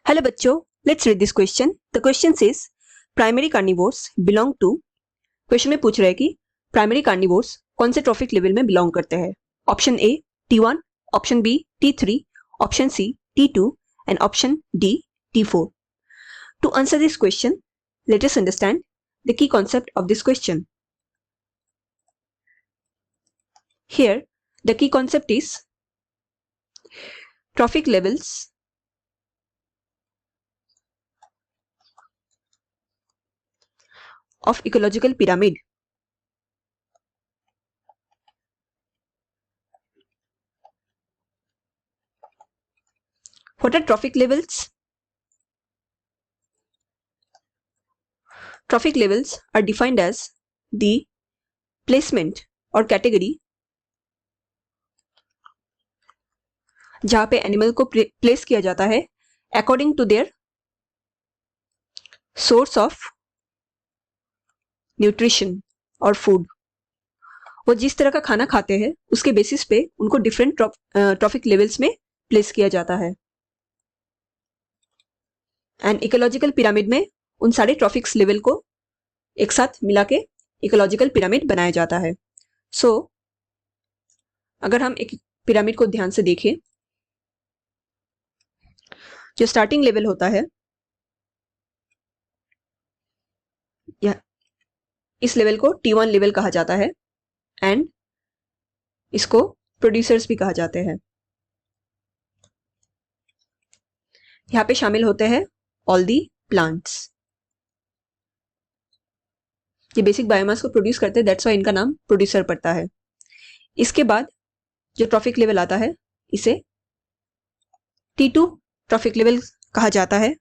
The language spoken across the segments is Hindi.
हेलो बच्चों, let's read this question. The question says primary carnivores belong to. Question में पूछ रहा है कि प्राइमरी कार्निवोर्स कौन से ट्रॉफिक लेवल में बिलोंग करते हैं। Option A T1, option B T3, option C T2 and option D T4। To answer this question, let us understand the key concept of this question. Here, the key concept is trophic levels of ecological pyramid. What are trophic levels? Trophic levels are defined as the placement or category जहां पे एनिमल को प्लेस किया जाता है according to their source of nutrition और फूड। वो जिस तरह का खाना खाते हैं उसके बेसिस पे उनको डिफरेंट ट्रॉफिक लेवल्स में प्लेस किया जाता है। एंड इकोलॉजिकल पिरामिड में उन सारे ट्रॉफिक्स लेवल को एक साथ मिला के इकोलॉजिकल पिरामिड बनाया जाता है। सो अगर हम एक पिरामिड को ध्यान से देखें, जो स्टार्टिंग लेवल होता है या इस लेवल को T1 लेवल कहा जाता है एंड इसको प्रोड्यूसर्स भी कहा जाते हैं। यहाँ पे शामिल होते हैं ऑल दी प्लांट्स। ये बेसिक बायोमास को प्रोड्यूस करते हैं, दैट्स व्हाई इनका नाम प्रोड्यूसर पड़ता है। इसके बाद जो ट्रॉफिक लेवल आता है इसे T2 ट्रॉफिक लेवल कहा जाता है।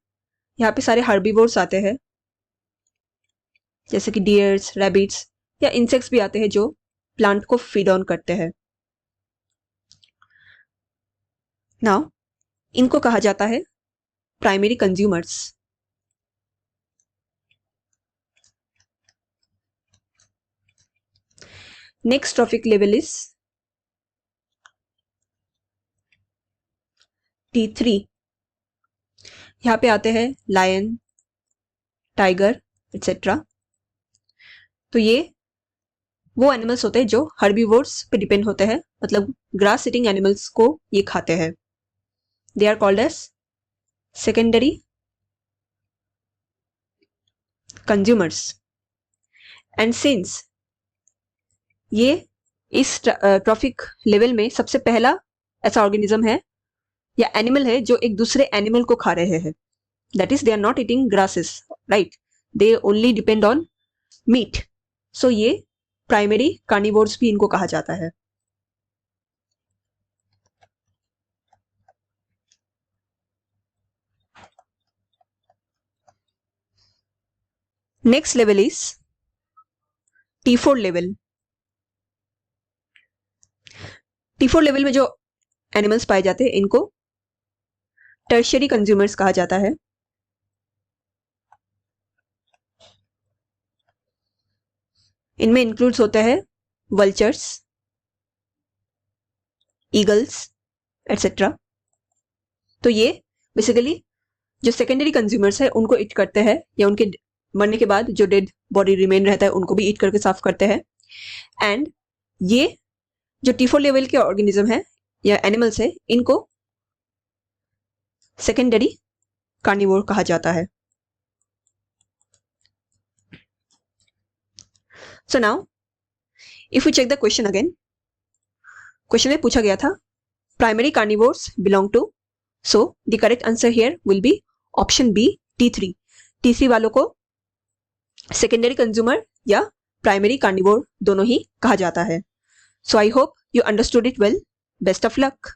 यहाँ पे सारे हर्बीवोर्स आते हैं जैसे कि डियर्स, रैबिट्स या इंसेक्ट्स भी आते हैं जो प्लांट को फीड ऑन करते हैं। नाउ इनको कहा जाता है primary consumers. Next trophic level is T3। यहाँ पे आते हैं लायन, टाइगर एटसेट्रा। तो ये वो एनिमल्स होते हैं जो हर्बीवोर्स पे डिपेंड होते हैं, मतलब ग्रास ईटिंग एनिमल्स को ये खाते हैं। They are called as secondary consumers. And since ये इस ट्रॉफिक लेवल में सबसे पहला ऐसा ऑर्गेनिज्म है या एनिमल है जो एक दूसरे एनिमल को खा रहे हैं, that is they are not eating grasses, right, they only depend on meat. So ये प्राइमरी कार्निवोर्स भी इनको कहा जाता है। Next level is T4 level. T4 level में जो एनिमल्स पाए जाते हैं इनको टर्शियरी कंज्यूमर्स कहा जाता है। इनमें इंक्लूड्स होते हैं वल्चर्स, ईगल्स एटसेट्रा। तो ये बेसिकली जो सेकेंडरी कंज्यूमर्स है उनको ईट करते हैं या उनके मरने के बाद जो डेड बॉडी रिमेन रहता है उनको भी ईट करके साफ करते हैं। एंड ये जो T4 लेवल के ऑर्गेनिज्म है या एनिमल्स है इनको सेकेंडरी कार्निवोर कहा जाता है। So now, if we check the question again, question में पूछा गया था primary carnivores belong to, so the correct answer here will be option B T3। T3 वालों को सेकेंडरी कंज्यूमर या प्राइमरी कार्निवोर दोनों ही कहा जाता है। So I hope you understood it well. Best of luck.